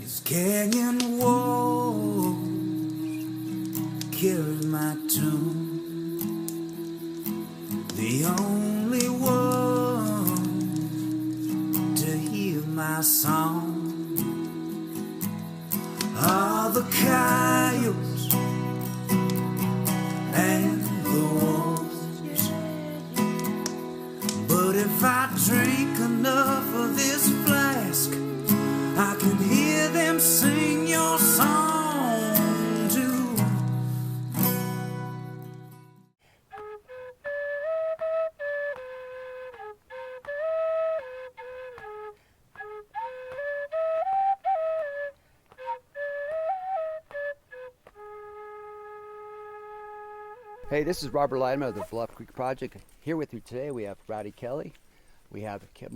His canyon walls carry my tune. The only one to hear my song are the coyotes and the wolves. But if I drink enough of this flask, I can hear them sing your song too. Hey, this is Robert Leiterman of the Bluff Creek Project. Here with you today we have Rowdy Kelly, we have Kipp,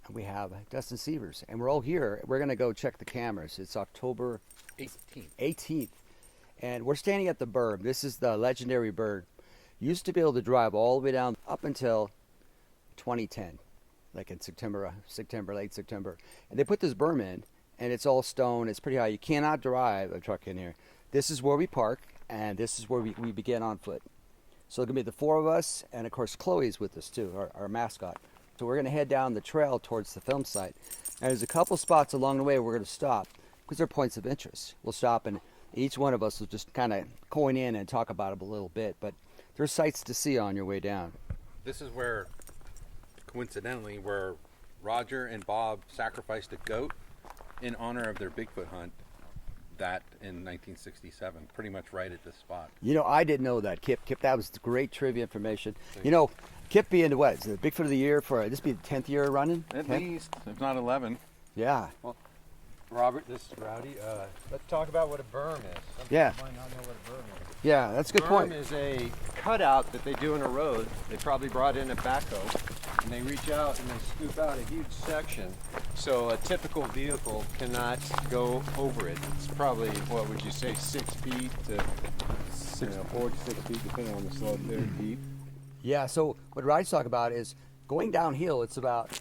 and we have Dustin Severs. And we're all here. We're going to go check the cameras. It's October 18th. And we're standing at the berm. This is the legendary berm. You used to be able to drive all the way down up until 2010, like in late September. And they put this berm in, and it's all stone. It's pretty high. You cannot drive a truck in here. This is where we park. And this is where we begin on foot. So it's going to be the four of us, and of course Chloe's with us too, our mascot. So we're going to head down the trail towards the film site. And there's a couple spots along the way we're going to stop, because they're points of interest. We'll stop, and each one of us will just kind of coin in and talk about it a little bit. But there's sights to see on your way down. This is where, coincidentally, where Roger and Bob sacrificed a goat in honor of their Bigfoot hunt. That in 1967, pretty much right at this spot. You know, I didn't know that, Kipp. That was great trivia information. You know, Kipp being what? Is it the Bigfoot of the year for this be the 10th year running? At least, if not 11. Yeah. Well, Robert, this is Rowdy. Let's talk about what a berm is. Some Yeah. people might not know what a berm is. Yeah, that's a good point. Berm is a cutout that they do in a road. They probably brought in a backhoe, and they reach out and they scoop out a huge section. So a typical vehicle cannot go over it. It's probably, what would you say, 6 feet to 4 to 6 feet, depending on the slope. Very deep. Yeah, so what Rowdy's talking about is going downhill, it's about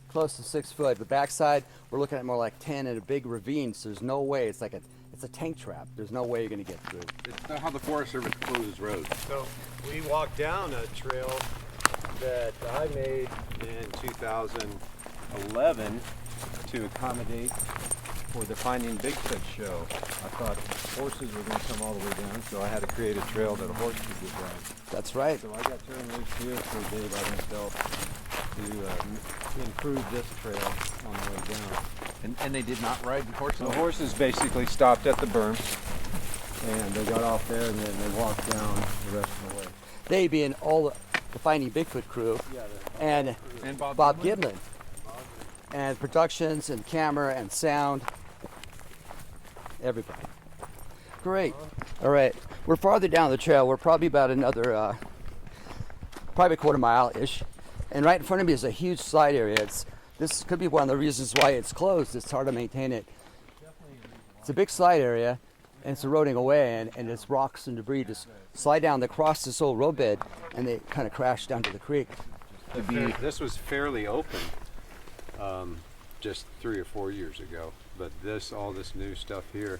close to 6 foot. The backside, we're looking at more like 10 in a big ravine, so there's no way. It's like it's a tank trap. There's no way you're going to get through. It's not how the Forest Service closes roads. So we walked down a trail that I made in 2011 to accommodate for the Finding Bigfoot show. I thought horses were going to come all the way down, so I had to create a trail that a horse could get down. That's right. So I got turned loose here for a day by myself to improve this trail on the way down. And they did not ride horses? The horses basically stopped at the berm, and they got off there, and then they walked down the rest of the way. They being all the Finding Bigfoot crew, and Bob Gimlin, and productions and camera and sound, everybody. Great. All right, we're farther down the trail. We're probably about another, probably a quarter mile-ish, and right in front of me is a huge slide area. This could be one of the reasons why it's closed. It's hard to maintain it. It's a big slide area, and it's eroding away, and it's rocks and debris just slide down across this old roadbed, and they kind of crash down to the creek. This was fairly open just 3 or 4 years ago, but all this new stuff here,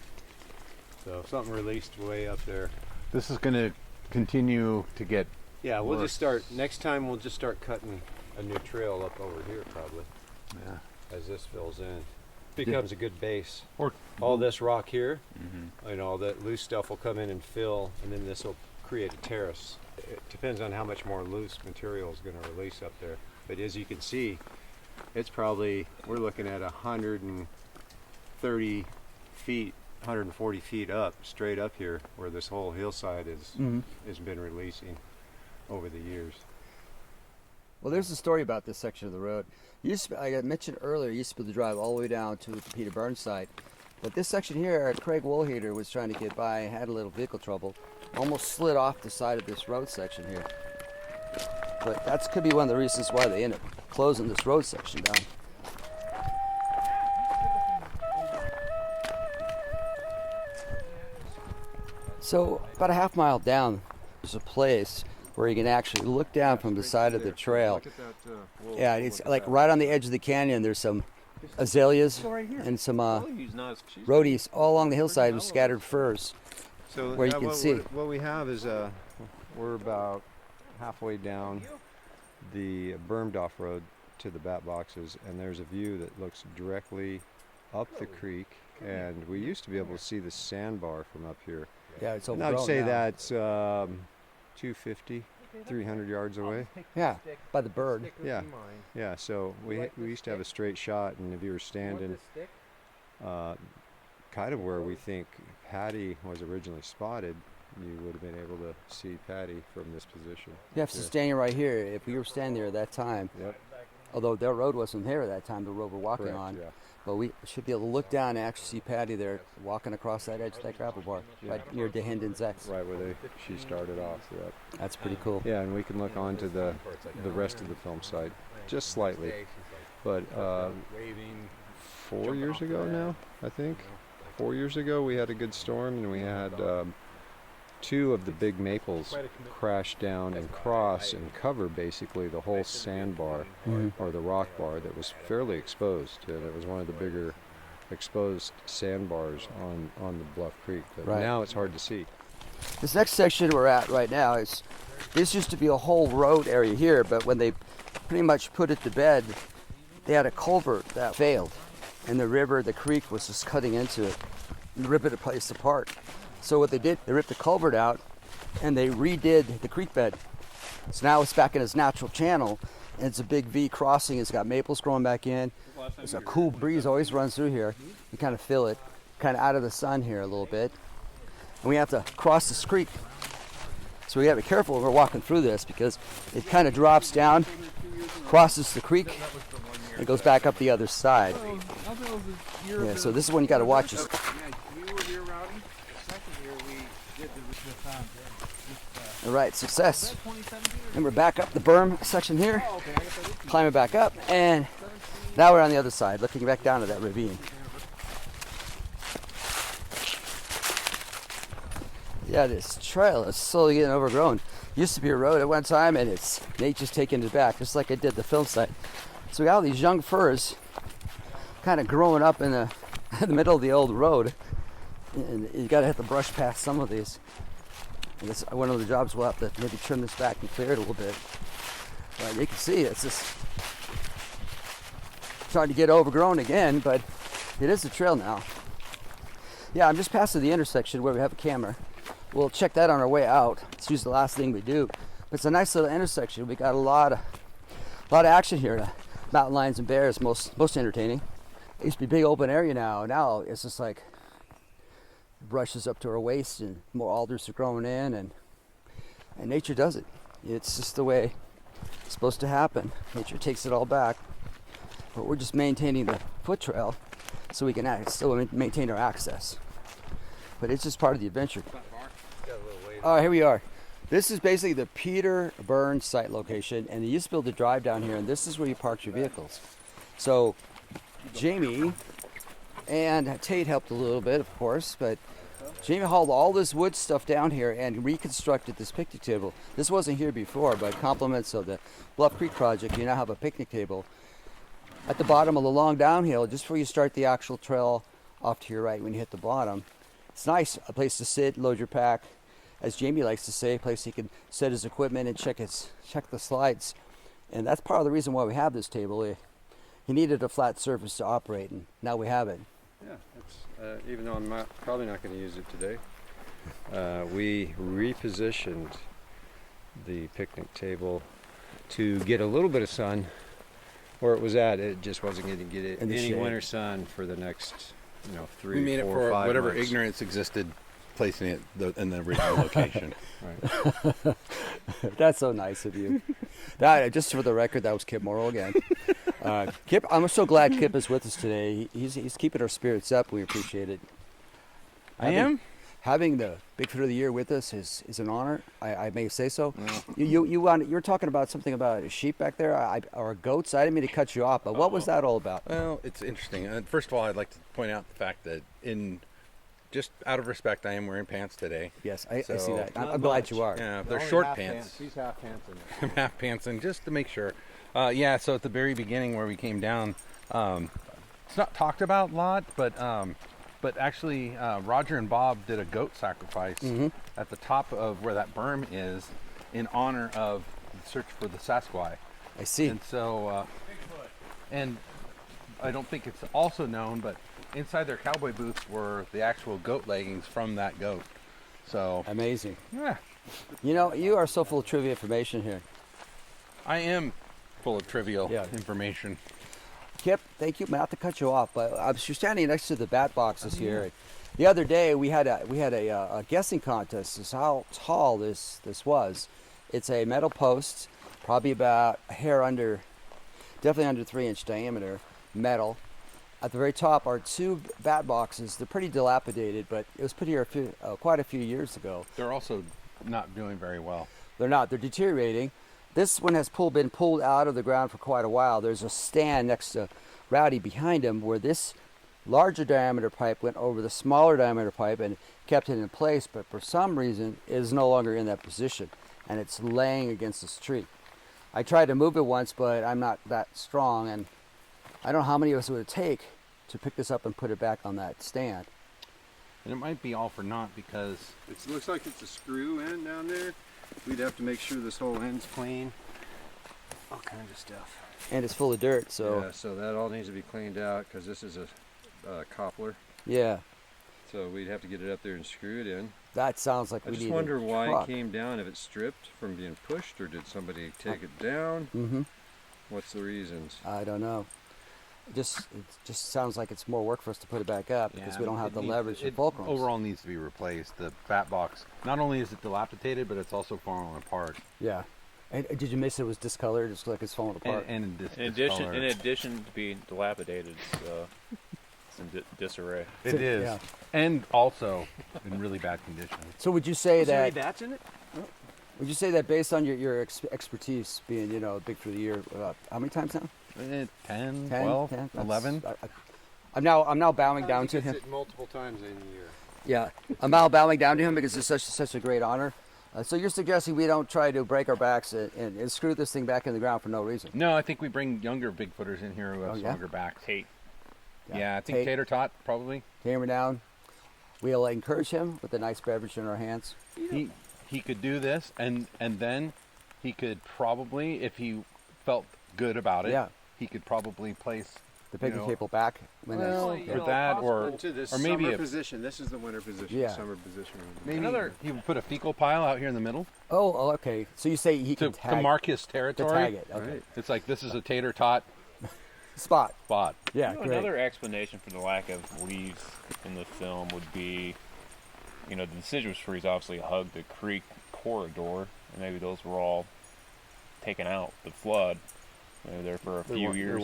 so something released way up there. This is going to continue to get Yeah, we'll worse. just start, next time we'll just start cutting a new trail up over here probably, as this fills in. Becomes a good base. Or all this rock here, and all that loose stuff will come in and fill, and then this will create a terrace. It depends on how much more loose material is going to release up there. But as you can see, it's probably, we're looking at 130 feet, 140 feet up, straight up here, where this whole hillside has been releasing over the years. Well, there's a story about this section of the road. Like I mentioned earlier, you used to be able to drive all the way down to the Peter Burns site. But this section here, Craig Woolhater was trying to get by, had a little vehicle trouble, almost slid off the side of this road section here. But that could be one of the reasons why they ended up closing this road section down. So about a half mile down, there's a place where you can actually look down from the side of the trail. Look at that, Yeah, it's like right on the edge of the canyon. There's some azaleas and some rhodies all along the hillside with scattered firs. So where you can see. What we have is we're about halfway down the bermed off road to the bat boxes, and there's a view that looks directly up the creek, and we used to be able to see the sandbar from up here. Yeah, it's And overgrown I'd say now. that's 250, 300 yards away. Yeah, by the bird. Yeah, yeah. So we used to have a straight shot, and if you were standing kind of where we think Patty was originally spotted, you would have been able to see Patty from this position. You have to standing right here. If we were standing there at that time, Yep. although their road wasn't there at that time, the road we're walking Correct, on, yeah. but we should be able to look down and actually see Patty there walking across that edge of that gravel bar, right near DeHenden's X. Right where she started off. Yep. That's pretty cool. Yeah, and we can look onto the rest of the film site just slightly. But 4 years ago now, I think. 4 years ago, we had a good storm, and we had 2 of the big maples crash down and cross and cover basically the whole sandbar or the rock bar that was fairly exposed. And it was one of the bigger exposed sandbars on the Bluff Creek. But Right. now it's hard to see. This next section we're at right now is, this used to be a whole road area here, but when they pretty much put it to bed, they had a culvert that failed, and the creek was just cutting into it and ripping the place apart. So what they did, they ripped the culvert out and they redid the creek bed. So now it's back in its natural channel, and it's a big V crossing. It's got maples growing back in. There's a cool breeze always runs through here. You kind of feel it, kind of out of the sun here a little bit. And we have to cross this creek. So we got to be careful when we're walking through this, because it kind of drops down, crosses the creek, and goes back up the other side. Yeah, so this is when you got to watch this. All right, success. And we're back up the berm section here, climbing back up, and now we're on the other side, looking back down to that ravine. Yeah, this trail is slowly getting overgrown. Used to be a road at one time, and nature's taking it back, just like it did the film site. So we got all these young firs kind of growing up in the middle of the old road, and you got to hit the brush past some of these. And this, one of the jobs we'll have to maybe trim this back and clear it a little bit. You can see it's just starting to get overgrown again, but it is a trail now. Yeah, I'm just past the intersection where we have a camera. We'll check that on our way out. It's usually the last thing we do. But it's a nice little intersection. We got a lot of action here. Mountain lions and bears, most entertaining. It used to be a big open area now. Now it's just like brushes up to our waist, and more alders are growing in, and nature does it. It's just the way it's supposed to happen. Nature takes it all back. But we're just maintaining the foot trail so we can still maintain our access. But it's just part of the adventure. All right, here we are. This is basically the Peter Burns site location, and they used to be able to drive down here, and this is where you parked your vehicles. So Jamie and Tate helped a little bit, of course, but Jamie hauled all this wood stuff down here and reconstructed this picnic table. This wasn't here before, but compliments of the Bluff Creek Project, you now have a picnic table at the bottom of the long downhill, just before you start the actual trail off to your right when you hit the bottom. It's nice, a place to sit, load your pack. As Jamie likes to say, a place he can set his equipment and check the slides. And that's part of the reason why we have this table. He needed a flat surface to operate, and now we have it. Yeah, it's, even though I'm probably not going to use it today, we repositioned the picnic table to get a little bit of sun where it was at. It just wasn't going to get it any winter sun for the next 3, We made 4, it for 5 whatever months. ignorance existed, placing it in the original location. Right. That's so nice of you. That, just for the record, that was Kipp Morrow again. Kipp, I'm so glad Kipp is with us today. He's keeping our spirits up. We appreciate it. Having the Bigfoot of the Year with us is an honor. I may say so. Well, You were talking about something about sheep back there, or goats. I didn't mean to cut you off, but what was that all about? Well, it's interesting. First of all, I'd like to point out the fact that just out of respect, I am wearing pants today. Yes, I see So- that. I'm glad you are. Yeah, they're they're only short half pants. He's half pants in there. I'm half pants, and just to make sure. So at the very beginning where we came down, it's not talked about a lot, but actually Roger and Bob did a goat sacrifice at the top of where that berm is in honor of the search for the Sasquatch. I see. And so, and I don't think it's also known, but inside their cowboy boots were the actual goat leggings from that goat. So Amazing. yeah, You know, you are so full of trivia information here. I am full of trivial Yeah. information. Kipp, thank you. Not to cut you off, but you're standing next to the bat boxes here. The other day we had a guessing contest as how tall this was. It's a metal post, probably about a hair under, definitely under 3-inch diameter, metal. At the very top are 2 bat boxes. They're pretty dilapidated, but it was put here quite a few years ago. They're also not doing very well. They're not. They're deteriorating. This one has been pulled out of the ground for quite a while. There's a stand next to Rowdy behind him where this larger diameter pipe went over the smaller diameter pipe and kept it in place, but for some reason it is no longer in that position and it's laying against this tree. I tried to move it once, but I'm not that strong, and I don't know how many of us it would take to pick this up and put it back on that stand. And it might be all for naught because It looks like it's a screw end down there. We'd have to make sure this whole end's clean. All kinds of stuff. And it's full of dirt, so Yeah, so that all needs to be cleaned out because this is a coupler. yeah, So we'd have to get it up there and screw it in. that sounds like I we just need wonder a why truck. it came down, if it's stripped from being pushed, or did somebody take it down? Mm-hmm. What's the reasons? I don't know. It just sounds like it's more work for us to put it back up because we don't have the leverage and fulcrums. Overall needs to be replaced. The bat box, not only is it dilapidated, but it's also falling apart. Yeah. And did you miss it was discolored? It's like it's falling apart. And In addition to being dilapidated, it's in disarray. it is. Yeah. And also in really bad condition. So would you say that? bats in it? Would you say that based on your expertise, being big for the year, how many times now? 10, 10, 12, 10? 11. I'm now bowing down to him. It multiple times in a year. Yeah, I'm now bowing down to him because it's such a great honor. So you're suggesting we don't try to break our backs and screw this thing back in the ground for no reason? No, I think we bring younger Bigfooters in here who have Oh, yeah? stronger backs. Tate. Yeah, I think Tate. Tater Tot probably. Camera down. We'll encourage him with a nice beverage in our hands. He could do this, and then he could probably, if he felt good about it, Yeah. he could probably place The picnic know, table back. When well, that's, or that, or Into this maybe summer a- position. This is the winter position. Yeah. Summer position. maybe he would put a fecal pile out here in the middle oh, okay. So you say he to, can tag, to mark his to territory. tag it. Okay. Right. It's like this is a Tater Tot Spot. spot. Yeah, great. Another explanation for the lack of leaves in the film would be, the deciduous trees obviously hug the creek corridor, and maybe those were all taken out. The flood, they were there for a few years.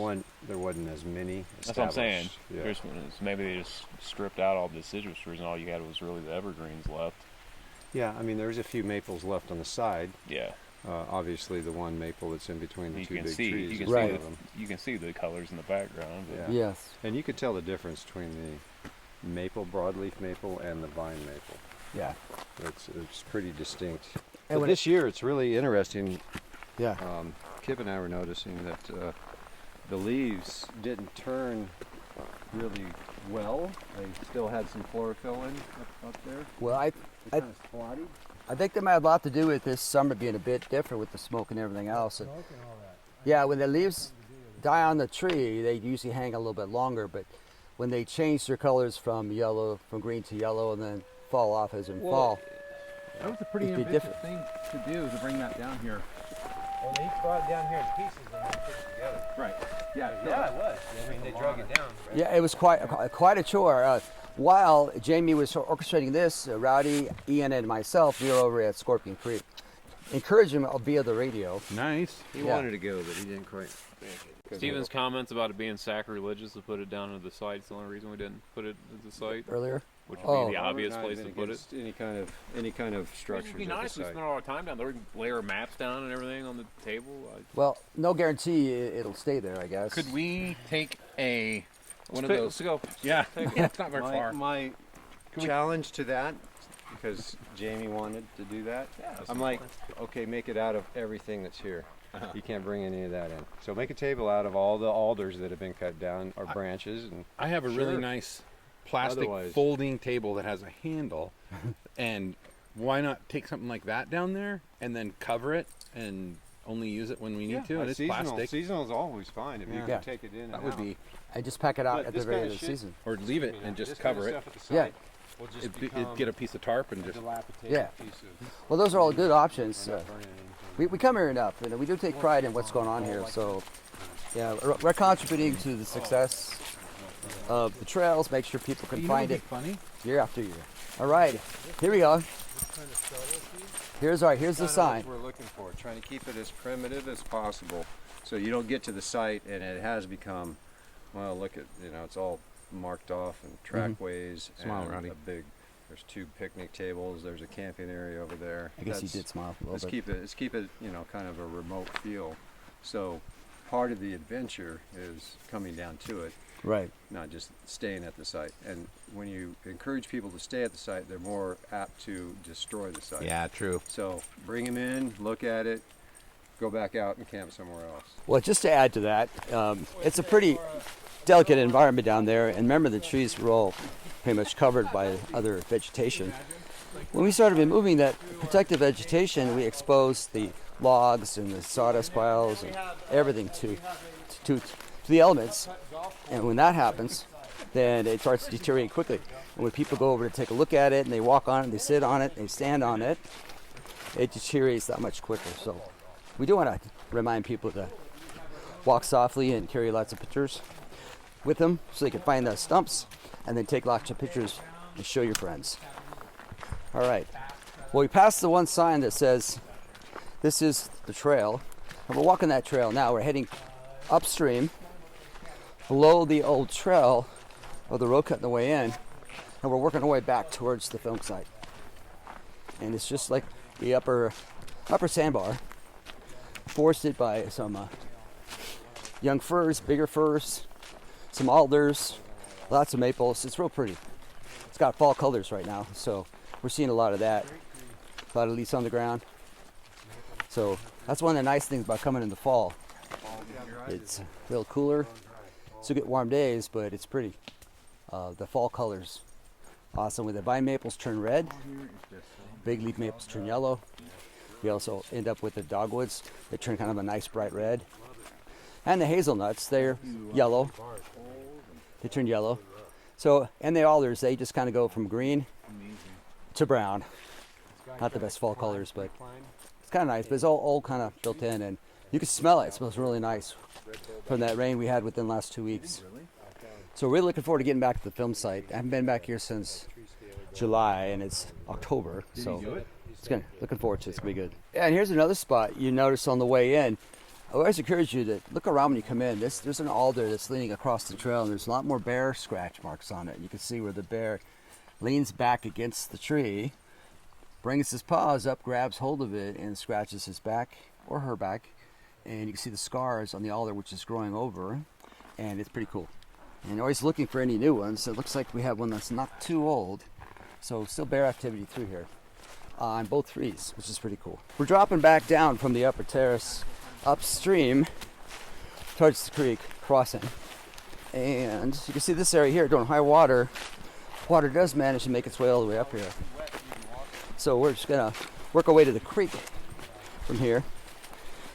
There wasn't as many. That's what I'm saying. Yeah. Maybe they just stripped out all the deciduous trees, and all you had was really the evergreens left. Yeah, I mean, there's a few maples left on the side. Yeah, Obviously, the one maple that's in between the you two can big see trees. you can is Right. one of them. you can see the colors in the background. But Yeah. Yes. And you could tell the difference between the maple, broadleaf maple, and the vine maple. Yeah. It's pretty distinct. And But when this year, it's really interesting. Yeah. Kipp and I were noticing that the leaves didn't turn really well. They still had some chlorophyll in up there. Well, I They're kind of spotty. I think that might have a lot to do with this summer being a bit different with the smoke and everything else. And, yeah, when the leaves die on the tree, they usually hang a little bit longer. But when they change their colors from green to yellow, and then fall off as in fall, That was a pretty It'd be ambitious different. thing to do, to bring that down here. Well, they brought it down here in pieces and then put it together. Right. Yeah. Yeah, it was. I mean, they drug it down. Right? yeah, it was quite a chore. While Jamie was orchestrating this, Rowdy, Ian, and myself, we were over at Scorpion Creek, encouraging him via the radio. Nice. He Yeah. wanted to go, but he didn't quite. Steven's comments about it being sacrilegious to put it down into the site is the only reason we didn't put it at the site, Earlier. which would Oh. be the obvious place to put it. Any kind of It structures would be at nice the to site. spend all our time down there. We can lay our maps down and everything on the table. Well, no guarantee it'll stay there, I guess. Could we take one of Let's those? go. Yeah. It's not very far. My challenge to that, because Jamie wanted to do that, I'm like, okay, make it out of everything that's here. You can't bring any of that in. So make a table out of all the alders that have been cut down, or branches. And I have a really nice plastic Otherwise- folding table that has a handle, and why not take something like that down there and then cover it and only use it when we need to? And it's plastic. Seasonal is always fine if you Yeah. can take it in. That and would out. be, And just pack it out But at the this very kinda end of the shit- season. or leave it and just cover it. Yeah. Will just It'd become get a piece of tarp and a just. dilapidated Yeah. piece of. Well, those are all good options. We're not burning anything. We come here enough, and we do take pride in what's going on here. So, yeah, we're contributing to the success of the trails. Make sure people can find it Funny. year after year. All right, here we go. Here's the Kind of sign. what we're looking for, trying to keep it as primitive as possible, so you don't get to the site and it has become, well, look at, it's all marked off and trackways Smile, and Rowdy. there's 2 picnic tables. There's a camping area over there. I guess he did smile a little Let's bit. keep it, kind of a remote feel. So part of the adventure is coming down to it, Right. not just staying at the site. And when you encourage people to stay at the site, they're more apt to destroy the site. Yeah, true. So bring them in, look at it, go back out and camp somewhere else. Well, just to add to that, it's a pretty delicate environment down there, and remember the trees were all pretty much covered by other vegetation. When we started removing that protective vegetation, we exposed the logs and the sawdust piles and everything to the elements. And when that happens, then it starts to deteriorate quickly. And when people go over to take a look at it and they walk on it, they sit on it, they stand on it, it deteriorates that much quicker. So we do want to remind people to walk softly and carry lots of pictures with them so they can find the stumps and then take lots of pictures and show your friends. All right. Well, we passed the one sign that says this is the trail, and we're walking that trail now. We're heading upstream below the old trail of the road cutting the way in, and we're working our way back towards the film site. And it's just like the upper sandbar, forested by some young firs, bigger firs, some alders, lots of maples. It's real pretty. It's got fall colors right now, so we're seeing a lot of that. A lot of leaves on the ground. So that's one of the nice things about coming in the fall. It's a little cooler. Still get warm days, but it's pretty. The fall colors, awesome. With the vine maples turn red, big leaf maples turn yellow. We also end up with the dogwoods that turn kind of a nice bright red. And the hazelnuts, they're yellow. They turn yellow. So, and the alders, they just kind of go from green to brown. Not the best fall colors, but it's kind of nice. But it's all kind of built in, and you can smell it. It smells really nice from that rain we had within the last 2 weeks. So we're really looking forward to getting back to the film site. I haven't been back here since July, and it's October, so looking forward to it. It's gonna be good. Yeah, and here's another spot you notice on the way in. I always encourage you to look around when you come in. There's an alder that's leaning across the trail, and there's a lot more bear scratch marks on it. You can see where the bear leans back against the tree, brings his paws up, grabs hold of it, and scratches his back or her back. And you can see the scars on the alder, which is growing over, and it's pretty cool. And always looking for any new ones. It looks like we have one that's not too old, so still bear activity through here on both trees, which is pretty cool. We're dropping back down from the upper terrace upstream towards the creek crossing, and you can see this area here during high water. Water does manage to make its way all the way up here, so we're just gonna work our way to the creek from here.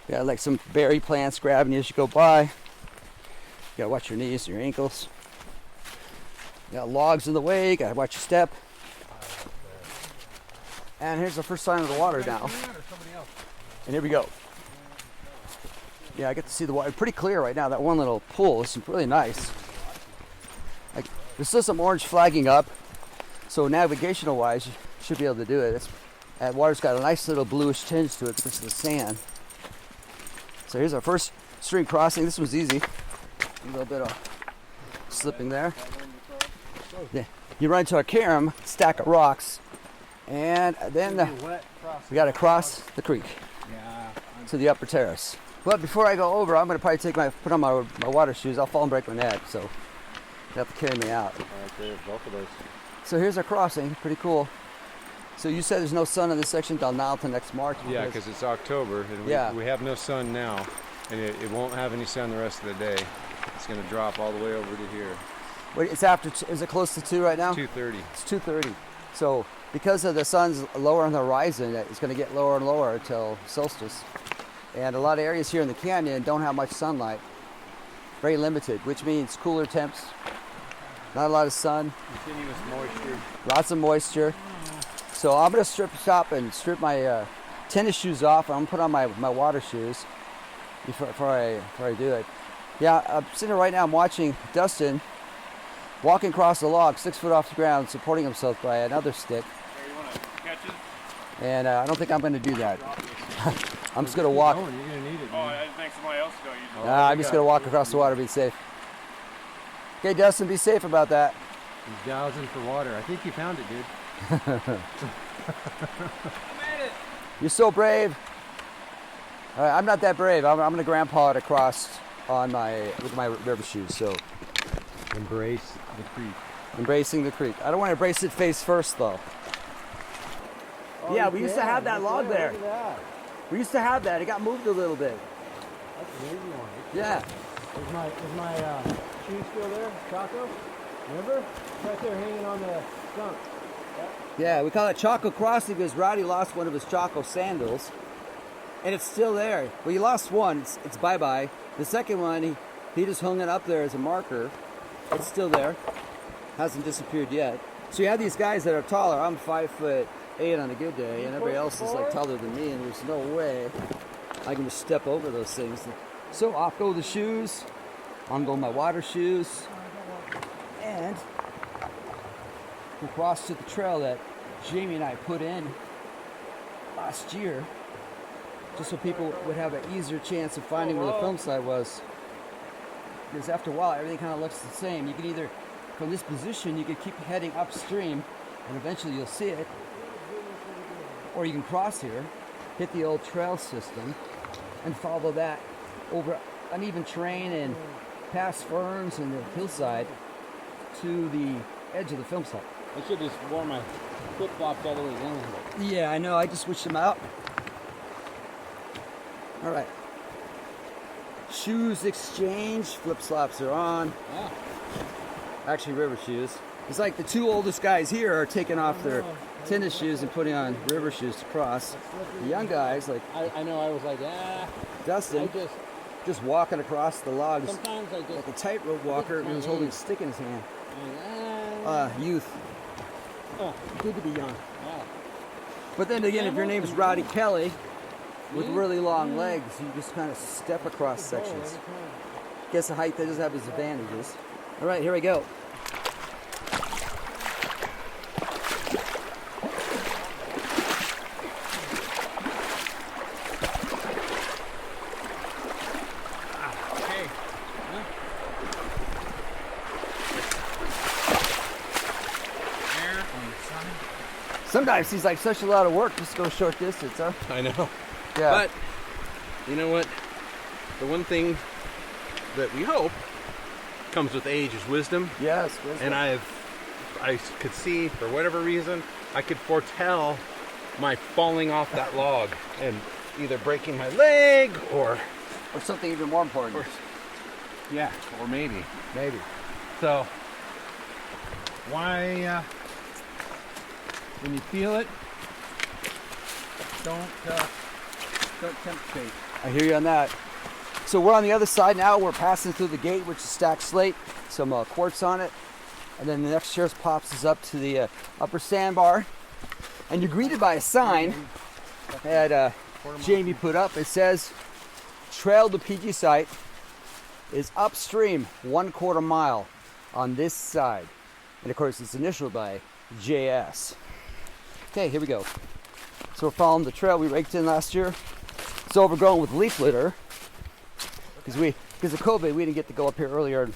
We got like some berry plants grabbing you as you go by. You gotta watch your knees and your ankles. You got logs in the way, you gotta watch your step. And here's the first sign of the water now. And here we go. Yeah, I get to see the water pretty clear right now. That one little pool is really nice. Like, there's still some orange flagging up, so navigational wise you should be able to do it. That water's got a nice little bluish tinge to it because of the sand. So here's our first stream crossing. This was easy. A little bit of slipping there. Yeah. You run into a carom, stack of rocks, and then we got to cross the creek to the upper terrace. But before I go over, I'm going to probably put on my water shoes. I'll fall and break my neck, so you have to carry me out. All right, there's both of those. So here's our crossing. Pretty cool. So you said there's no sun in this section till now till next March? Yeah, because it's October, and we have no sun now, and it won't have any sun the rest of the day. It's going to drop all the way over to here. Wait, it's after, is it close to 2 right now? 2:30. It's 2:30. So because of the sun's lower on the horizon, it's going to get lower and lower until solstice. And a lot of areas here in the canyon don't have much sunlight. Very limited, which means cooler temps, not a lot of sun. Continuous moisture. Lots of moisture. So I'm going to strip my tennis shoes off. I'm going to put on my water shoes before I do it. Yeah, I'm sitting here right now. I'm watching Dustin walking across the log, 6 foot off the ground, supporting himself by another stick. Hey, you want to catch it? And I don't think I'm going to do that. I'm just going to walk. You're going to need it. Oh, I didn't think somebody else was going to use it. I'm just going to walk across the water, be safe. Okay, Dustin, be safe about that. He's dowsing for water. I think you found it, dude. I made it. You're so brave. All right, I'm not that brave. I'm going to grandpa it across with my river shoes. So Embrace the creek. embracing the creek. I don't want to embrace it face first, though. Yeah, we used to have that log there. Look at that. We used to have that. It got moved a little bit. That's an easy one. Yeah. Is my shoe still there, Chaco? Remember? It's right there hanging on the stump. Yeah, we call it Chaco Crossing because Rowdy lost one of his Chaco sandals. And it's still there. Well, he lost one. It's bye-bye. The second one, he just hung it up there as a marker. It's still there. Hasn't disappeared yet. So you have these guys that are taller. I'm 5'8" on a good day, and everybody else is like taller than me, and there's no way I can just step over those things. So off go the shoes. On go my water shoes. And we'll cross to the trail that Jamie and I put in last year, just so people would have an easier chance of finding where the film site was. Because after a while, everything kind of looks the same. You can either, from this position, you can keep heading upstream, and eventually you'll see it. Or you can cross here, hit the old trail system, and follow that over uneven terrain and past ferns and the hillside to the edge of the film site. I should just wore my flip-flops all the way down. Yeah, I know. I just switched them out. All right. Shoes exchange. Flip-flops are on. Yeah. Actually, river shoes. It's like the two oldest guys here are taking off their tennis shoes and putting on river shoes to cross. The young guys, like I know. I was like, Dustin, I just walking across the logs sometimes I just like a tightrope walker who was holding a stick in his hand. Youth. Good to be young. Yeah. But then again, if your name is Rowdy Kelly, with really long legs, you just kind of step across sections. Guess the height does have its advantages. All right, here we go. Sometimes seems like such a lot of work just to go a short distance, huh? I know. Yeah. But you know what? The one thing that we hope comes with age is wisdom. Yes. And I could see, for whatever reason, I could foretell my falling off that log and either breaking my leg or something even more important. Or maybe. so. Why, when you feel it, don't tempt fate. I hear you on that. So we're on the other side now. We're passing through the gate, which is stacked slate, some quartz on it. And then the next chair pops us up to the upper sandbar. And you're greeted by a sign that Jamie put up. It says, Trail to PG site is upstream 1/4 mile on this side. And of course, it's initialed by JS. Okay, here we go. So we're following the trail we raked in last year. It's overgrown with leaf litter. Because of COVID, we didn't get to go up here earlier and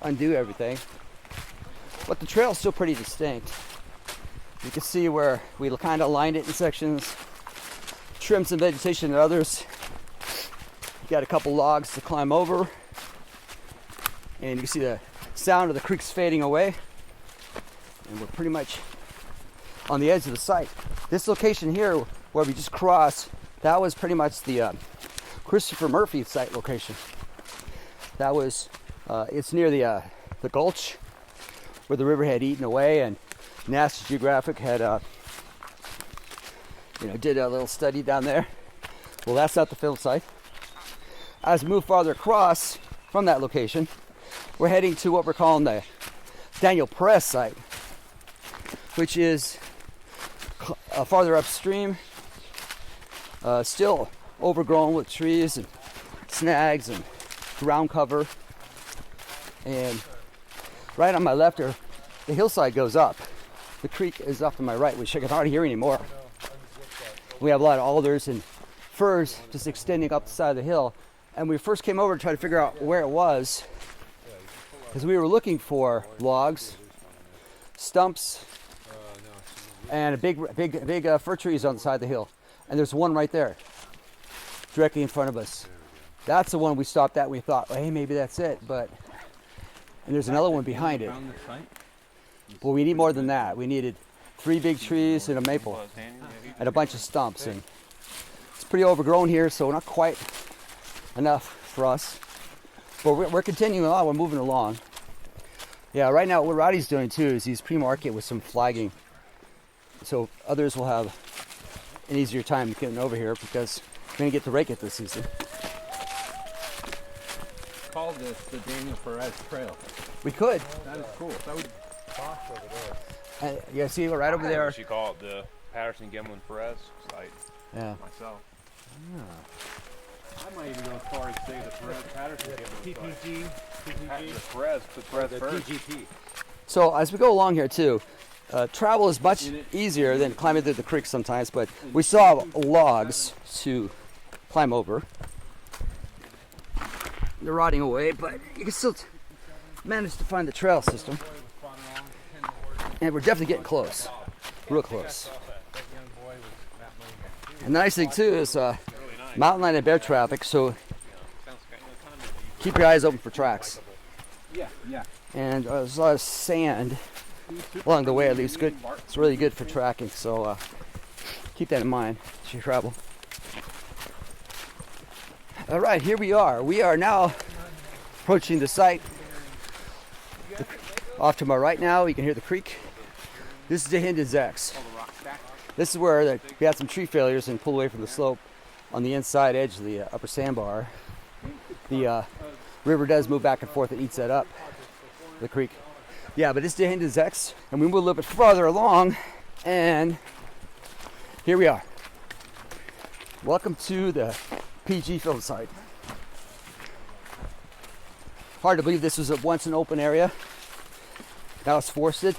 undo everything. But the trail's still pretty distinct. You can see where we kind of lined it in sections, trimmed some vegetation in others. You got a couple logs to climb over. And you can see the sound of the creeks fading away. And we're pretty much on the edge of the site. This location here, where we just crossed, that was pretty much the Christopher Murphy site location. That was, it's near the gulch where the river had eaten away, and National Geographic had, did a little study down there. Well, that's not the film site. As we move farther across from that location, we're heading to what we're calling the Daniel Perez site, which is farther upstream, still overgrown with trees and snags and ground cover. And right on my left here, the hillside goes up. The creek is off to my right, which I can hardly hear anymore. We have a lot of alders and firs just extending up the side of the hill. And we first came over to try to figure out where it was, because we were looking for logs, stumps, and big fir trees on the side of the hill. And there's one right there, directly in front of us. That's the one we stopped at. We thought, well, hey, maybe that's it. And there's another one behind it. But we need more than that. We needed 3 big trees and a maple and a bunch of stumps. And it's pretty overgrown here, so not quite enough for us. But we're continuing on. We're moving along. Yeah, right now what Rowdy's doing too is he's pre-market with some flagging, so others will have an easier time getting over here because we're going to get to rake it this season. Call this the Daniel Perez Trail. We could. That is cool. That would box over there. Yeah, see right over there. I should call it the Patterson Gimlin Perez site. Yeah. Myself. I might even go as far as say the Patterson Gimlin PPG. The Perez, put Perez first. PGP. So as we go along here too, travel is much easier than climbing through the creek sometimes, but we still have logs to climb over. They're rotting away, but you can still manage to find the trail system. And we're definitely getting close, real close. And the nice thing too is mountain lion and bear traffic, so keep your eyes open for tracks. Yeah. And there's a lot of sand along the way, at least good. It's really good for tracking, so keep that in mind as you travel. All right, here we are. We are now approaching the site. Off to my right now, you can hear the creek. This is the Hinden's X. This is where we had some tree failures and pulled away from the slope on the inside edge of the upper sandbar. The river does move back and forth and eats that up, the creek. Yeah, but it's the Hinden's X, and we move a little bit farther along, and here we are. Welcome to the PG film site. Hard to believe this was once an open area. Now it's forested,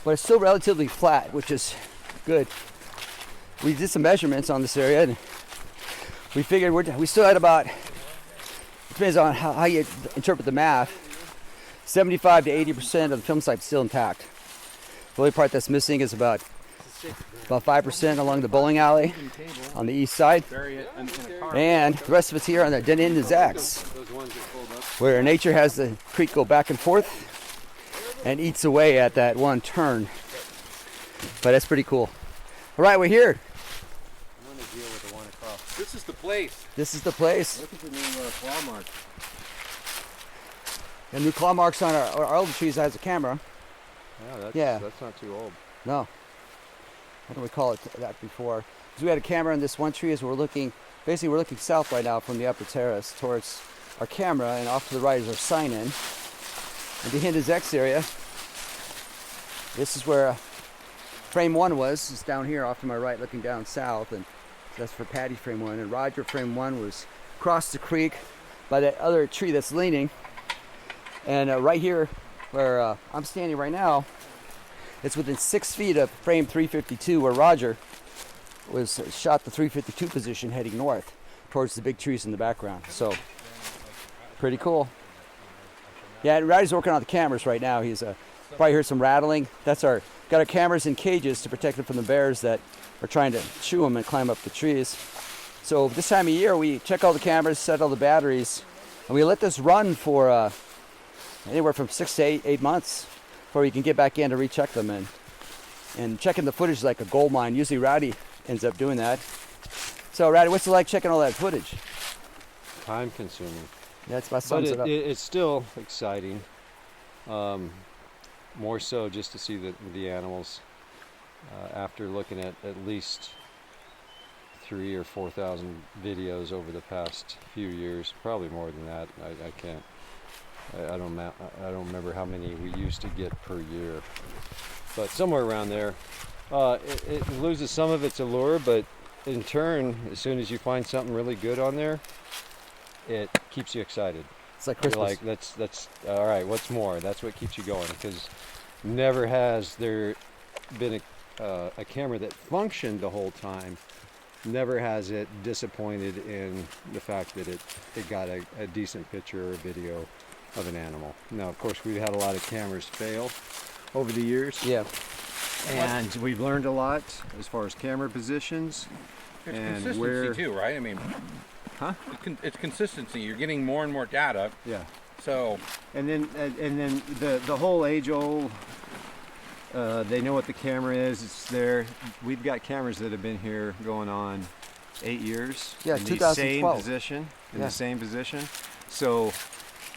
but it's still relatively flat, which is good. We did some measurements on this area, and we figured we still had about, depends on how you interpret the math, 75 to 80% of the film site still intact. The only part that's missing is about 5% along the bowling alley on the east side, and the rest of it's here on the Hinden's X, where nature has the creek go back and forth and eats away at that one turn. But that's pretty cool. All right, we're here. I'm going to deal with the one across. This is the place. This is the place. Look at the new claw mark. And new claw marks on our elder trees has a camera. Yeah, that's not too old. No. I don't recall it that before. Because we had a camera on this one tree as we're looking south right now from the upper terrace towards our camera, and off to the right is our sign in. And the Hinden's X area, this is where frame 1 was. It's down here off to my right looking down south, and that's for Patty frame 1. And Roger frame 1 was across the creek by that other tree that's leaning. And right here where I'm standing right now, it's within 6 feet of frame 352 where Roger was shot the 352 position heading north towards the big trees in the background. So pretty cool. Yeah, and Rowdy's working on the cameras right now. He's probably heard some rattling. Got our cameras in cages to protect them from the bears that are trying to chew them and climb up the trees. So this time of year we check all the cameras, set all the batteries, and we let this run for anywhere from 6 to 8 months before we can get back in to recheck them. And And checking the footage is like a gold mine. Usually Rowdy ends up doing that. So Rowdy, what's it like checking all that footage? Time consuming. That's my sums it up. It's still exciting. More so just to see the animals after looking at least 3,000 or 4,000 videos over the past few years, probably more than that. I don't remember how many we used to get per year, but somewhere around there. It loses some of its allure, but in turn, as soon as you find something really good on there, it keeps you excited. It's like Christmas. You're like, that's all right. What's more? That's what keeps you going, because never has there been a camera that functioned the whole time. Never has it disappointed in the fact that it got a decent picture or a video of an animal. Now, of course, we've had a lot of cameras fail over the years. Yeah. And we've learned a lot as far as camera positions. It's and consistency where, too, right? I mean, huh? It's consistency. You're getting more and more data. Yeah. So. And then the whole age-old. They know what the camera is. It's there. We've got cameras that have been here going on 8 years. Yeah, in 2012. The same position. So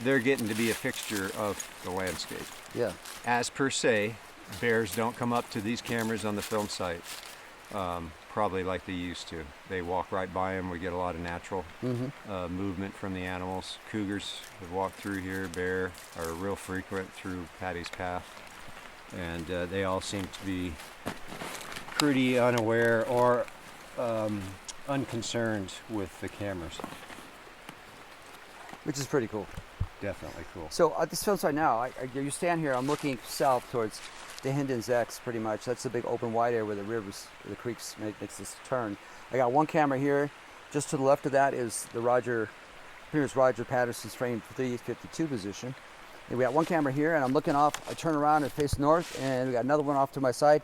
they're getting to be a fixture of the landscape. Yeah. As per se, bears don't come up to these cameras on the film site, probably like they used to. They walk right by them. We get a lot of natural movement from the animals. Cougars have walked through here. Bear are real frequent through Patty's Path. And they all seem to be pretty unaware or unconcerned with the cameras. Which is pretty cool. Definitely cool. So at this film site now, you stand here, I'm looking south towards the Hindens X pretty much. That's the big open wide area where the creeks makes this turn. I got one camera here. Just to the left of that is the Roger Patterson's frame 352 position. And we got one camera here, and I'm looking off. I turn around and face north, and we got another one off to my side,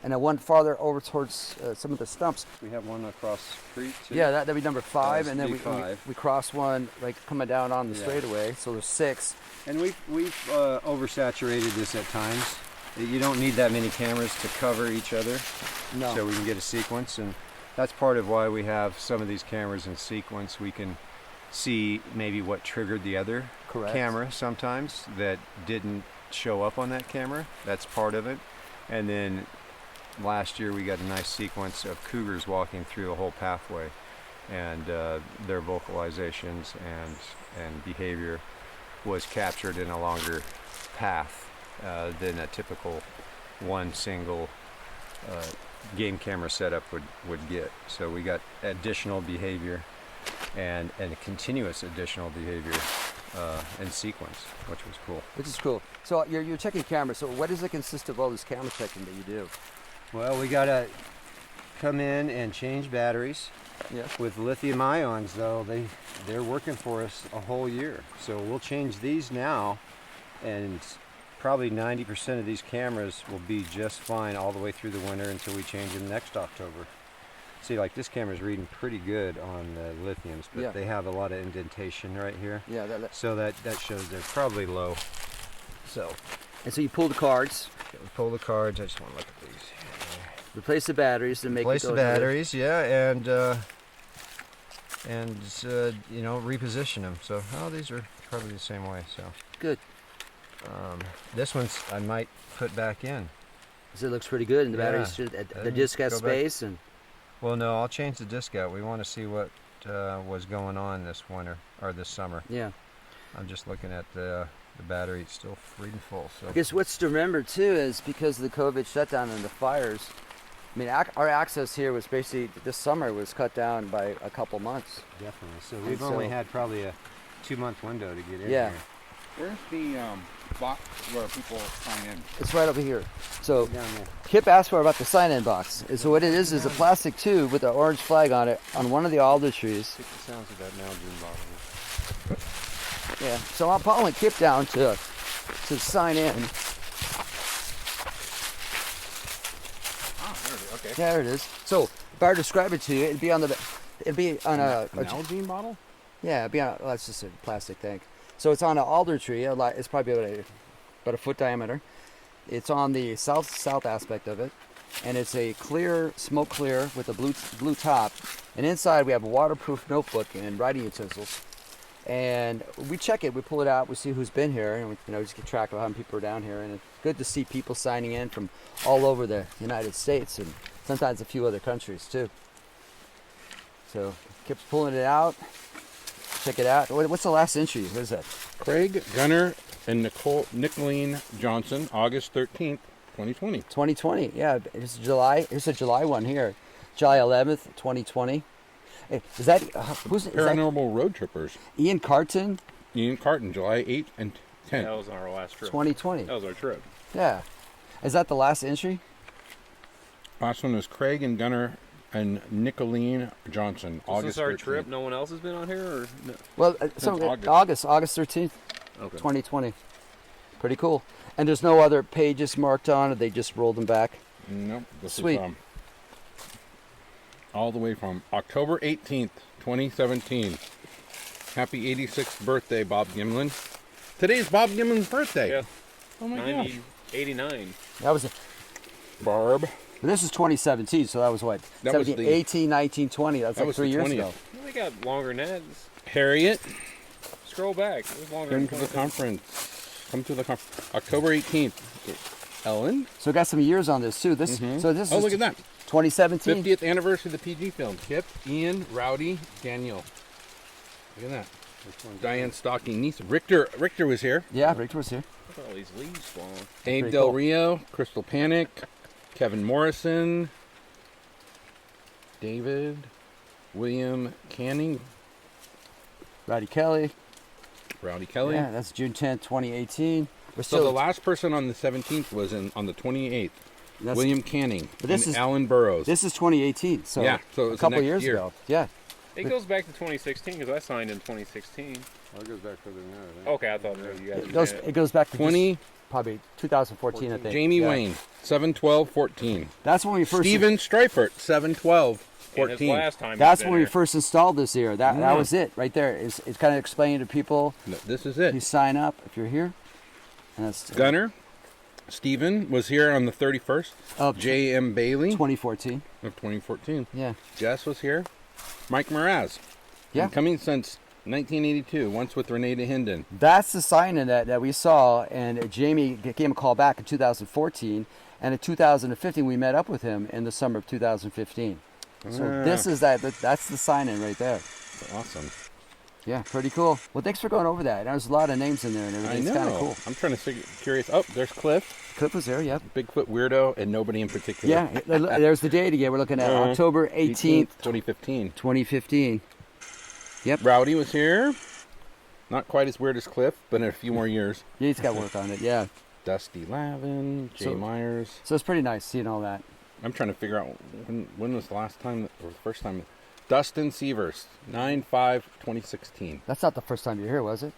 and then one farther over towards some of the stumps. We have one across the street too. Yeah, that'd be number 5, and then B5. we cross one like coming down on the straightaway. So there's 6. And we've oversaturated this at times. You don't need that many cameras to cover each other, No. so we can get a sequence, and that's part of why we have some of these cameras in sequence. We can see maybe what triggered the other camera sometimes that didn't show up on that camera. That's part of it. And then last year we got a nice sequence of cougars walking through a whole pathway, and their vocalizations and behavior was captured in a longer path than a typical one single game camera setup would get. So we got additional behavior and continuous additional behavior in sequence, which was cool. Which is cool. So you're checking cameras. So what does it consist of all this camera checking that you do? Well, we gotta come in and change batteries. Yeah. With lithium ions, though, they're working for us a whole year. So we'll change these now, and probably 90% of these cameras will be just fine all the way through the winter until we change them next October. See, like this camera's reading pretty good on the lithiums, but they have a lot of indentation right here. Yeah. So that shows they're probably low. So. And so you pull the cards. We pull the cards. I just want to look at these. Replace the batteries to make Replace the batteries, and reposition them. So, these are probably the same way. So good. This one's I might put back in. So it looks pretty good, and the batteries the disc has space and. Well, no, I'll change the disc out. We want to see what was going on this winter or this summer. Yeah. I'm just looking at the battery. It's still reading full. So. I guess what's to remember too is because of the COVID shutdown and the fires. I mean, our access here was basically this summer was cut down by a couple months. Definitely. So we've only had probably a 2-month window to get in here. Where's the box where people sign in? It's right over here. So down there. Kipp asked for about the sign-in box. And so what it is a plastic tube with an orange flag on it on one of the alder trees. I think the sounds of that Nalgene bottle. Yeah. So I'm following Kipp down to sign in. Okay. Yeah, there it is. So if I were to describe it to you, it'd be on a Nalgene bottle? Yeah, it'd be on. Well, that's just a plastic tank. So it's on an alder tree. It's probably about a foot diameter. It's on the south aspect of it, and it's a clear, smoke clear with a blue top. And inside we have a waterproof notebook and writing utensils. And we check it, we pull it out, we see who's been here, and we just keep track of how many people are down here. And it's good to see people signing in from all over the United States and sometimes a few other countries too. So Kipp's pulling it out. Check it out. What's the last entry? What is that? Craig, Gunner, and Nicolene Johnson, August 13th, 2020. 2020, yeah. It's July. It's a July one here. July 11th, 2020. Hey, is that who's Paranormal Road Trippers? Ian Carton? Ian Carton, July 8th and 10th. That was our last trip. 2020. That was our trip. Yeah. Is that the last entry? Last one was Craig and Gunner and Nicolene Johnson, Was August this our 13th. trip? No one else has been on here? Or no? Well, August 13th, Okay. 2020. Pretty cool. And there's no other pages marked on it. They just rolled them back. Nope. This Sweet. is all the way from October 18th, 2017. Happy 86th birthday, Bob Gimlin. Today's Bob Gimlin's birthday. Yeah. Oh my 90, gosh. 89. That was Barb. this is 2017, so that was what? That was 17, the- 18, 19, 20. That's that like was 3 the years 20th. ago. Well, they got longer than that. Harriet. Scroll back. It was longer Come than to the 20. conference. Come to the conference. October 18th. Ellen. So we got some years on this too. So this Oh, is look at that. 2017. 50th anniversary of the PG film. Kipp, Ian, Rowdy, Daniel. Look at that. Diane Stocking, niece. Richter was here. Yeah, Richter was here. Look at all these leaves falling. Abe pretty Del cool. Rio, Crystal Panic, Kevin Morrison, David, William Canning, Rowdy Kelly. Rowdy Kelly. Yeah, that's June 10th, 2018. We're So the last person on the 17th was on the 28th. that's- William Canning But this and is- Alan Burrows. This is 2018, so, Yeah, so it a was the couple next years year. ago. Yeah. It goes back to 2016 because I signed in 2016. Well, it goes back further than that, I think. Okay, I thought you guys. It goes back to 20, probably 2014, I think. Jamie Yeah. Wayne, 7/12/14. That's when we first. Steven Streifert, And 7/12/14. his last time. That's he's when been we here. first installed this here. That Yeah. was it right there. It's kind of explaining to people. No, this is You it. sign up if you're here. And that's Gunner, Steven was here on the 31st. of J.M. Bailey 2014. of 2014. Yeah. Jess was here. Mike Mraz. Yeah. Been coming since 1982, once with Renee DeHinden. That's the sign-in that we saw, and Jamie gave him a call back in 2014, and in 2015 we met up with him in the summer of 2015. So this is that's the sign-in right there. Awesome. Yeah, pretty cool. Well, thanks for going over that. There's a lot of names in there and I everything. know. It's kind of cool. I'm trying to figure. Curious. Oh, there's Cliff. Cliff was there, yep. Bigfoot weirdo and nobody in particular. Yeah, there's the date again. We're looking at October 18th, 2015. 2015. Yep. Rowdy was here. Not quite as weird as Cliff, but in a few more years. Yeah, he's got work on it, yeah. Dusty Lavin, Jay So- Myers. So it's pretty nice seeing all that. I'm trying to figure out when was the last time or the first time. Dustin Severs, 9/5/2016. That's not the first time you're here, was it?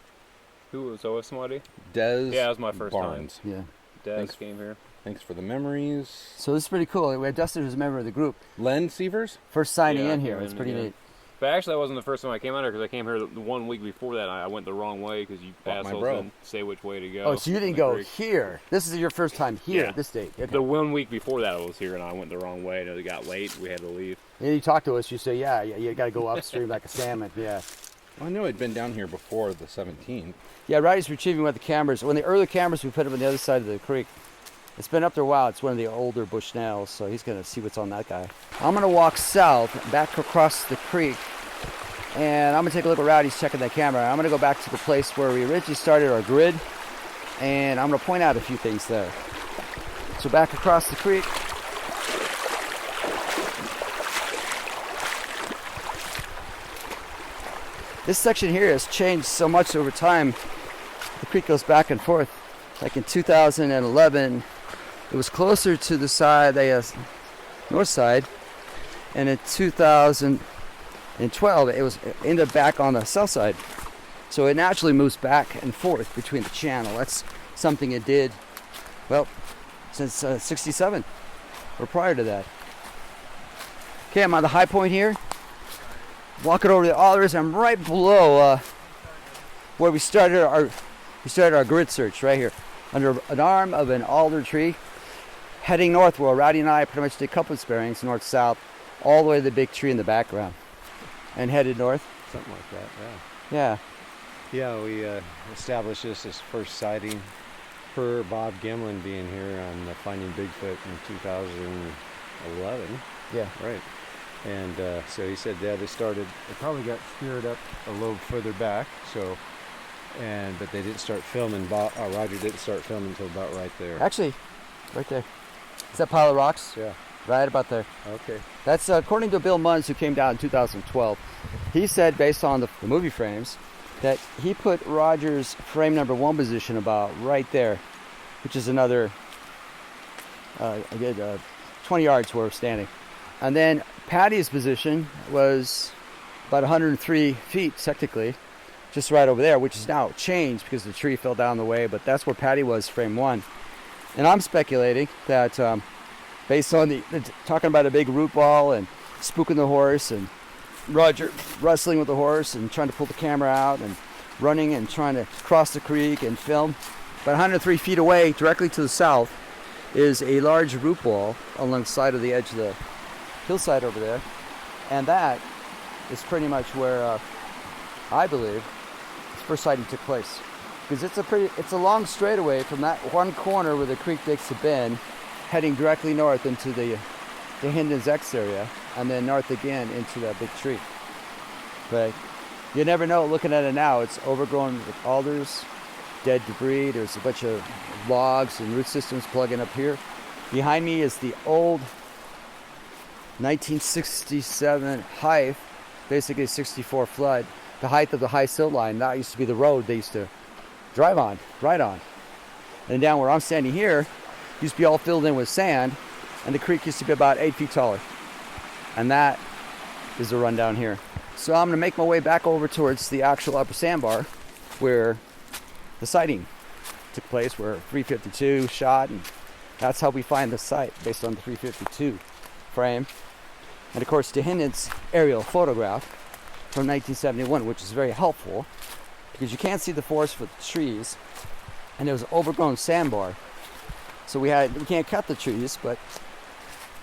Who was OS somebody? Des. Yeah, it was my first Barnes. Yeah. Des Thanks. came here. Thanks for the memories. So this is pretty cool. We have Dustin, who's a member of the group, Len Severs. first signing Yeah, in here. came It's in, pretty yeah. neat. But actually, that wasn't the first time I came out here because I came here the 1 week before that. I went the wrong way because you What, my assholes bro? didn't say which way to go. Oh, so you didn't The go creek. here. This is your first time here, Yeah. this date. Okay. The 1 week before that, I was here and I went the wrong way. And it got late. We had to leave. And you talk to us, you say, yeah, you got to go upstream like a salmon. Yeah. I knew I'd been down here before the 17th. Yeah, Rowdy's retrieving one of the cameras. When the early cameras, we put them on the other side of the creek. It's been up there a while. It's one of the older Bushnells, so he's going to see what's on that guy. I'm going to walk south, back across the creek, and I'm going to take a look at Rowdy's checking that camera. I'm going to go back to the place where we originally started our grid, and I'm going to point out a few things there. So back across the creek. This section here has changed so much over time. The creek goes back and forth. Like in 2011, it was closer to the side, the north side, and in 2012, it ended up back on the south side. So it naturally moves back and forth between the channel. That's something it did, well, since 67 or prior to that. Okay, I'm on the high point here. Walking over the alders, I'm right below where we started our grid search right here, under an arm of an alder tree. heading north, where Rowdy and I pretty much did couples bearings, north-south, all the way to the big tree in the background, and headed north. Something like that, Yeah. yeah. We established this as first sighting per Bob Gimlin being here on Finding Bigfoot in 2011. Yeah. Right. And so he said, yeah, it probably got speared up a little further back, but they didn't start filming, Roger didn't start filming until about right there. Actually, right there. Is that pile of rocks? Yeah. Right about there. Okay. That's according to Bill Munns, who came down in 2012. He said, based on the movie frames, that he put Roger's frame number 1 position about right there, which is another 20 yards where we're standing. And then Patty's position was about 103 feet, technically, just right over there, which is now changed because the tree fell down the way, but that's where Patty was, frame 1. And I'm speculating that based on the talking about a big root ball and spooking the horse and Roger wrestling with the horse and trying to pull the camera out and running and trying to cross the creek and film. But 103 feet away, directly to the south, is a large root ball along the side of the edge of the hillside over there. And that is pretty much where I believe the first sighting took place. Because it's a long straightaway from that one corner where the creek takes a bend, heading directly north into the Hindens X area, and then north again into that big tree. But you never know, looking at it now, it's overgrown with alders, dead debris, there's a bunch of logs and root systems plugging up here. Behind me is the old 1967 height, basically 64 flood, the height of the high silt line. That used to be the road they used to drive on, ride on. And down where I'm standing here, used to be all filled in with sand, and the creek used to be about 8 feet taller. And that is the run down here. So I'm going to make my way back over towards the actual upper sandbar where the sighting took place, where 352 shot, and that's how we find the site, based on the 352 frame. And of course, DeHinden's aerial photograph from 1971, which is very helpful because you can't see the forest for the trees, and there was an overgrown sandbar. So we can't cut the trees, but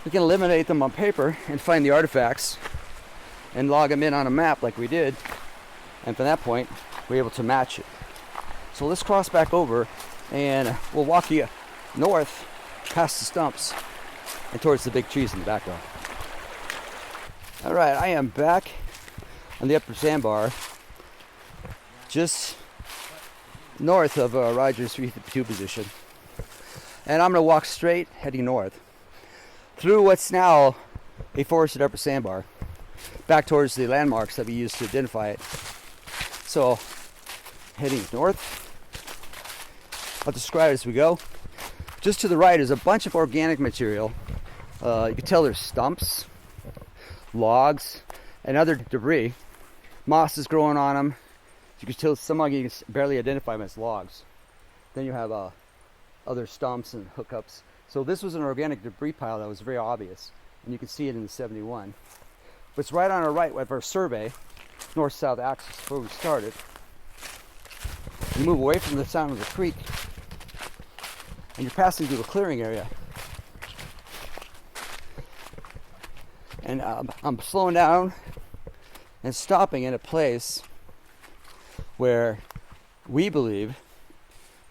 we can eliminate them on paper and find the artifacts and log them in on a map like we did. And from that point, we're able to match it. So let's cross back over and we'll walk you north past the stumps and towards the big trees in the background. All right, I am back on the upper sandbar, just north of Roger's 352 position. And I'm going to walk straight, heading north, through what's now a forested upper sandbar, back towards the landmarks that we used to identify it. So, heading north, I'll describe it as we go. Just to the right is a bunch of organic material. You can tell there's stumps, logs, and other debris. Moss is growing on them. You can tell some of you can barely identify them as logs. Then you have other stumps and hookups. So this was an organic debris pile that was very obvious, and you can see it in the 71. But it's right on our right of our survey, north-south axis where we started. You move away from the sound of the creek, and you're passing through a clearing area. And I'm slowing down and stopping in a place where we believe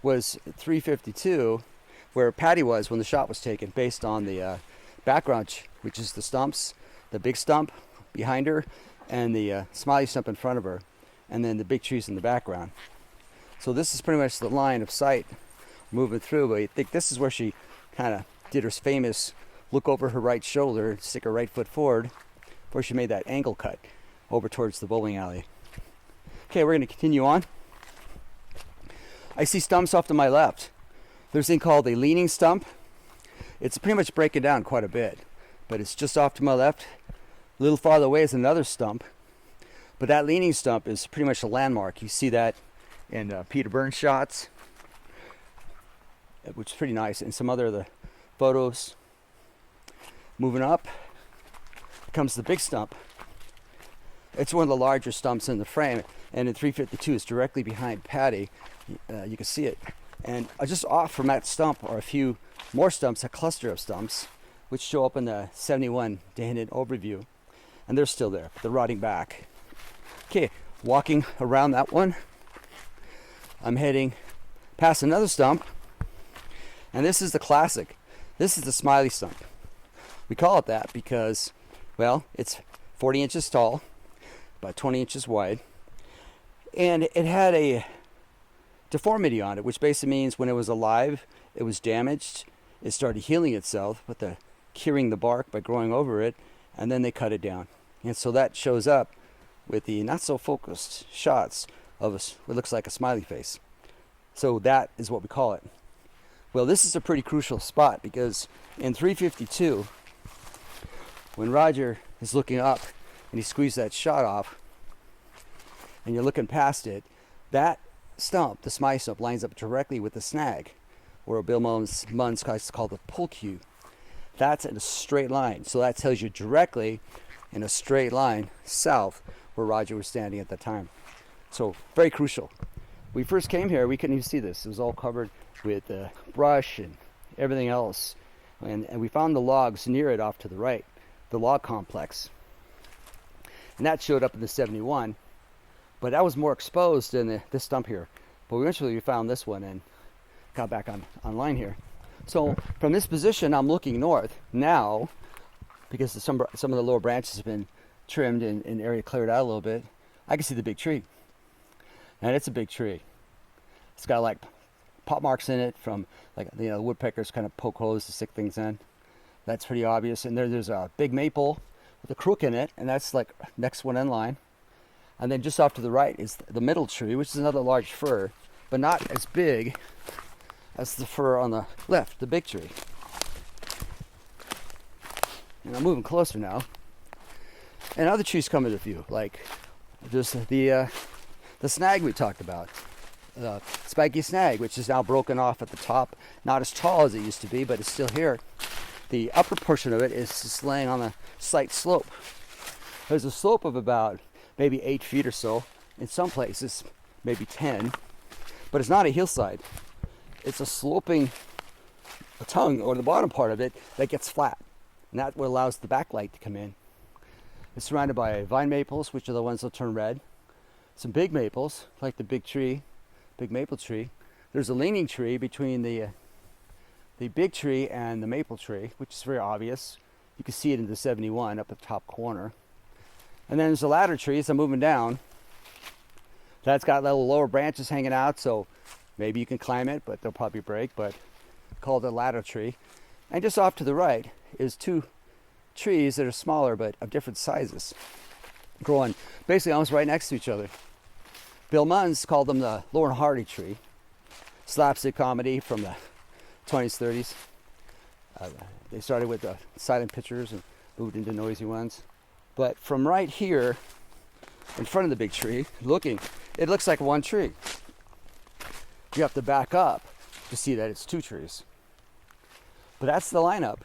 was 352, where Patty was when the shot was taken, based on the background, which is the stumps, the big stump behind her, and the smiley stump in front of her, and then the big trees in the background. So this is pretty much the line of sight moving through, but I think this is where she kind of did her famous look over her right shoulder, stick her right foot forward, before she made that angle cut over towards the bowling alley. Okay, we're going to continue on. I see stumps off to my left. There's a thing called a leaning stump. It's pretty much breaking down quite a bit, but it's just off to my left. A little farther away is another stump, but that leaning stump is pretty much a landmark. You see that in Peter Burns shots, which is pretty nice, and some other of the photos. Moving up comes the big stump. It's one of the larger stumps in the frame, and in 352 is directly behind Patty. You can see it, And just off from that stump are a few more stumps, a cluster of stumps, which show up in the 71 day-hidden overview. And they're still there, but they're rotting back. Okay, walking around that one, I'm heading past another stump. And this is the classic. This is the smiley stump. We call it that because, well, it's 40 inches tall, about 20 inches wide. And it had a deformity on it, which basically means when it was alive, it was damaged. It started healing itself with the curing the bark by growing over it, and then they cut it down. And so that shows up with the not so focused shots of what looks like a smiley face. So that is what we call it. Well, this is a pretty crucial spot because in 352, when Roger is looking up and he squeezed that shot off, and you're looking past it, that stump, the smiley stump, lines up directly with the snag, or Bill Munn's called the pull cue. That's in a straight line. So that tells you directly in a straight line south where Roger was standing at the time. So very crucial. We first came here, we couldn't even see this. It was all covered with brush and everything else. And we found the logs near it off to the right, the log complex. And that showed up in the 71. But that was more exposed than this stump here. But eventually we found this one and got back online here. So from this position, I'm looking north now, because some of the lower branches have been trimmed and area cleared out a little bit. I can see the big tree. And it's a big tree. It's got like pot marks in it from, like, you know, the woodpeckers kind of poke holes to stick things in. That's pretty obvious. And there's a big maple with a crook in it, and that's like next one in line. And then just off to the right is the middle tree, which is another large fir, but not as big as the fir on the left, the big tree. And I'm moving closer now. And other trees come into view, like there's the snag we talked about, the spiky snag, which is now broken off at the top, not as tall as it used to be, but it's still here. The upper portion of it is just laying on a slight slope. There's a slope of about maybe 8 feet or so. In some places, maybe 10. But it's not a hillside. It's a sloping tongue, or the bottom part of it, that gets flat. And that's what allows the backlight to come in. It's surrounded by vine maples, which are the ones that turn red. Some big maples, like the big tree, big maple tree. There's a leaning tree between the big tree and the maple tree, which is very obvious. You can see it in the 71 up at the top corner. And then there's a ladder tree, so I'm moving down. That's got little lower branches hanging out, so maybe you can climb it, but they'll probably break, but called a ladder tree. And just off to the right is 2 trees that are smaller, but of different sizes, growing basically almost right next to each other. Bill Munn's called them the Laurel and Hardy tree. Slapstick comedy from the 20s, 30s. They started with the silent pictures and moved into noisy ones. But from right here, in front of the big tree, it looks like one tree. You have to back up to see that it's 2 trees. But that's the lineup.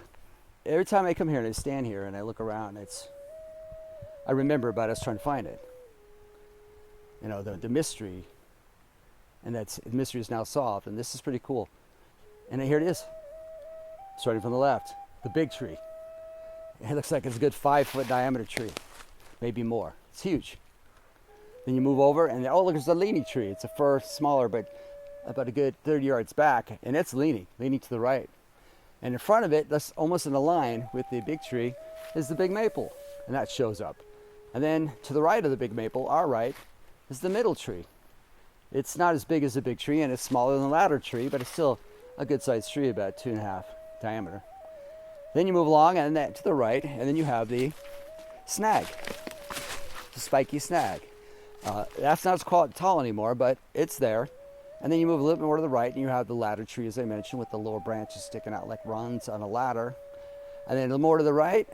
Every time I come here and I stand here and I look around, I remember about us trying to find it. You know, the mystery. And the mystery is now solved, and this is pretty cool. And here it is, starting from the left, the big tree. It looks like it's a good 5-foot diameter tree, maybe more. It's huge. Then you move over, and oh, look, there's a leaning tree. It's a fir, smaller, but about a good 30 yards back, and it's leaning to the right. And in front of it, that's almost in a line with the big tree, is the big maple, and that shows up. And then to the right of the big maple, our right, is the middle tree. It's not as big as the big tree, and it's smaller than the ladder tree, but it's still a good-sized tree, about 2.5 diameter. Then you move along, and then to the right, and then you have the snag, the spiky snag. That's not as tall anymore, but it's there. And then you move a little bit more to the right, and you have the ladder tree, as I mentioned, with the lower branches sticking out like rungs on a ladder. And then a little more to the right,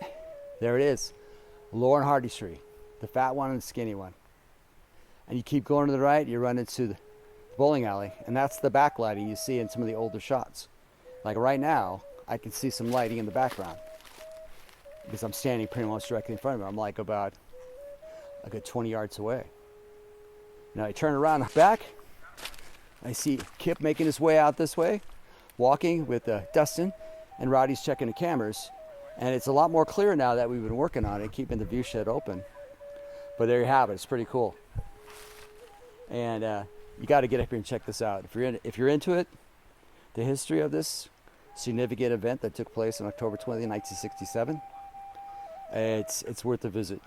there it is, Laurel and Hardy tree, the fat one and the skinny one. And you keep going to the right, you run into the bowling alley, and that's the backlighting you see in some of the older shots. Like right now, I can see some lighting in the background because I'm standing pretty much directly in front of it. I'm like about a good 20 yards away. Now I turn around back, I see Kipp making his way out this way, walking with Dustin, and Rowdy's checking the cameras. And it's a lot more clear now that we've been working on it, keeping the view shed open. But there you have it. It's pretty cool. And you got to get up here and check this out. If you're into it, the history of this significant event that took place on October 20th, 1967, it's worth a visit.